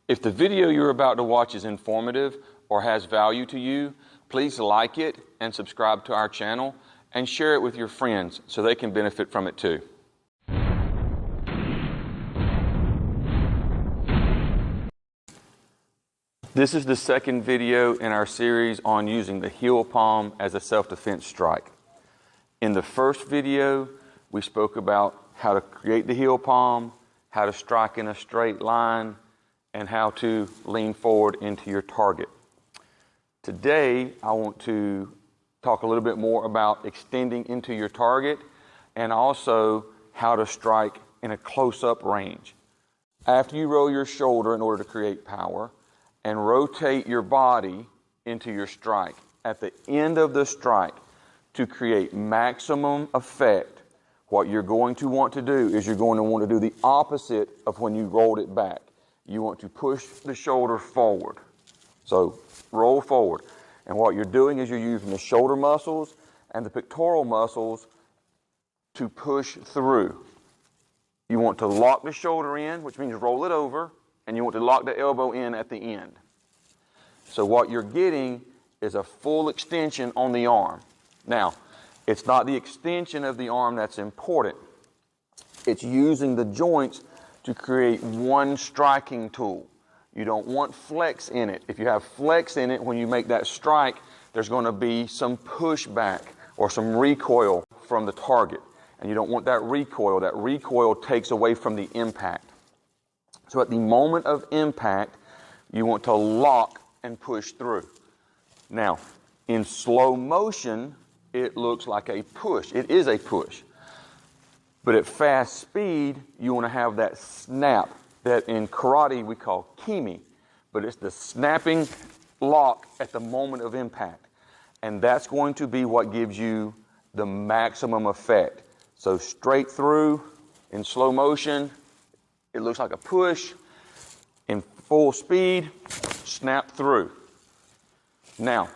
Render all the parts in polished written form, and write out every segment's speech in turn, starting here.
If the video you're about to watch is informative or has value to you, please like it and subscribe to our channel and share it with your friends so they can benefit from it too. This is the second video in our series on using the Heelpalm as a self-defense strike. In the first video, we spoke about how to create the Heelpalm, how to strike in a straight line, and how to lean forward into your target. Today, I want to talk a little bit more about extending into your target and also how to strike in a close-up range. After you roll your shoulder in order to create power and rotate your body into your strike, at the end of the strike, to create maximum effect, what you're going to want to do is you're going to want to do the opposite of when you rolled it back. You want to push the shoulder forward. So roll forward. And what you're doing is you're using the shoulder muscles and the pectoral muscles to push through. You want to lock the shoulder in, which means roll it over, and you want to lock the elbow in at the end. So what you're getting is a full extension on the arm. Now, it's not the extension of the arm that's important. It's using the joints to create one striking tool. You don't want flex in it. If you have flex in it, when you make that strike, there's going to be some pushback or some recoil from the target. And you don't want that recoil. That recoil takes away from the impact. So at the moment of impact, you want to lock and push through. Now, in slow motion, it looks like a push. It is a push. But at fast speed, you want to have that snap that in karate we call kimi. But it's the snapping lock at the moment of impact. And that's going to be what gives you the maximum effect. So straight through, in slow motion, it looks like a push. In full speed, snap through. Now,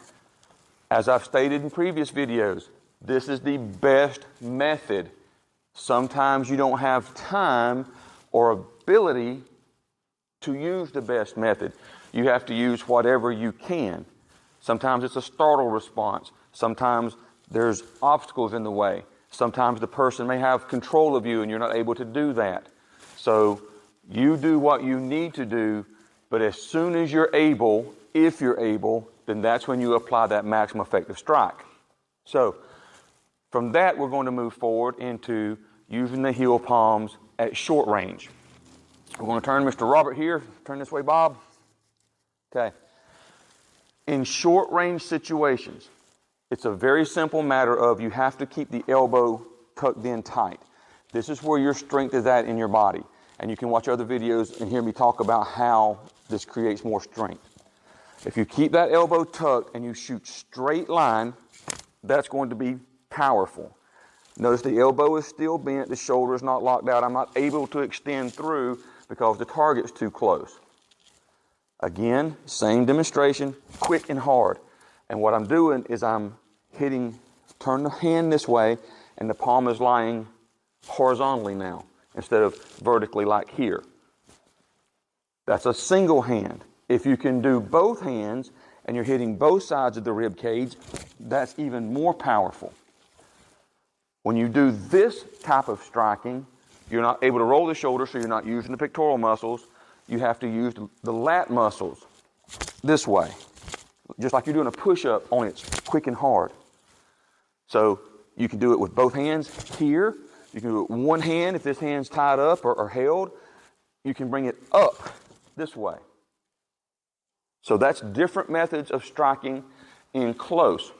as I've stated in previous videos, this is the best method. Sometimes you don't have time or ability to use the best method. You have to use whatever you can. Sometimes it's a startle response. Sometimes there's obstacles in the way. Sometimes the person may have control of you and you're not able to do that. So you do what you need to do, but as soon as you're able, if you're able, then that's when you apply that maximum effective strike. So from that, we're going to move forward into using the Heelpalms at short range. We're going to turn Mr. Robert here. Turn this way, Bob. Okay. In short range situations, it's a very simple matter of you have to keep the elbow tucked in tight. This is where your strength is at in your body. And you can watch other videos and hear me talk about how this creates more strength. If you keep that elbow tucked and you shoot straight line, that's going to be powerful. Notice the elbow is still bent, the shoulder is not locked out. I'm not able to extend through because the target's too close. Again, same demonstration, quick and hard. And what I'm doing is I'm hitting, turn the hand this way, and the palm is lying horizontally now instead of vertically like here. That's a single hand. If you can do both hands and you're hitting both sides of the rib cage, that's even more powerful. When you do this type of striking, you're not able to roll the shoulder, so you're not using the pectoral muscles. You have to use the lat muscles this way. Just like you're doing a push-up, only it's quick and hard. So you can do it with both hands here. You can do it with one hand if this hand's tied up or held. You can bring it up this way. So that's different methods of striking in close.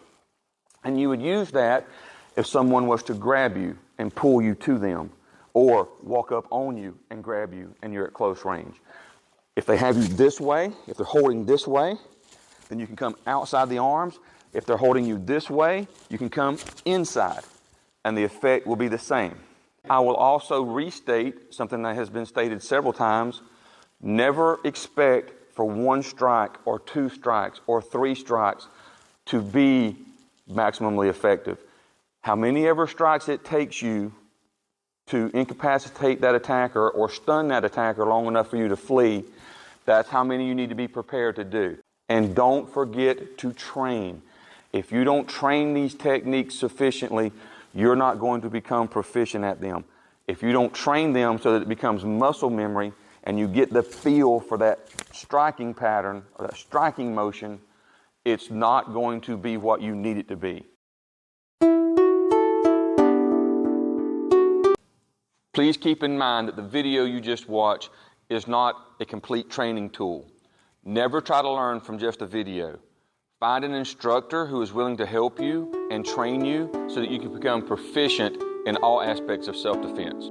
And you would use that if someone was to grab you and pull you to them, or walk up on you and grab you and you're at close range. If they have you this way, if they're holding this way, then you can come outside the arms. If they're holding you this way, you can come inside, and the effect will be the same. I will also restate something that has been stated several times. Never expect for one strike or two strikes or three strikes to be maximally effective. How many ever strikes it takes you to incapacitate that attacker or stun that attacker long enough for you to flee, That's how many you need to be prepared to do. And don't forget to train. If you don't train these techniques sufficiently, you're not going to become proficient at them. If you don't train them so that it becomes muscle memory and you get the feel for that striking pattern or that striking motion, it's not going to be what you need it to be. Please keep in mind that the video you just watched is not a complete training tool. Never try to learn from just a video. Find an instructor who is willing to help you and train you so that you can become proficient in all aspects of self-defense.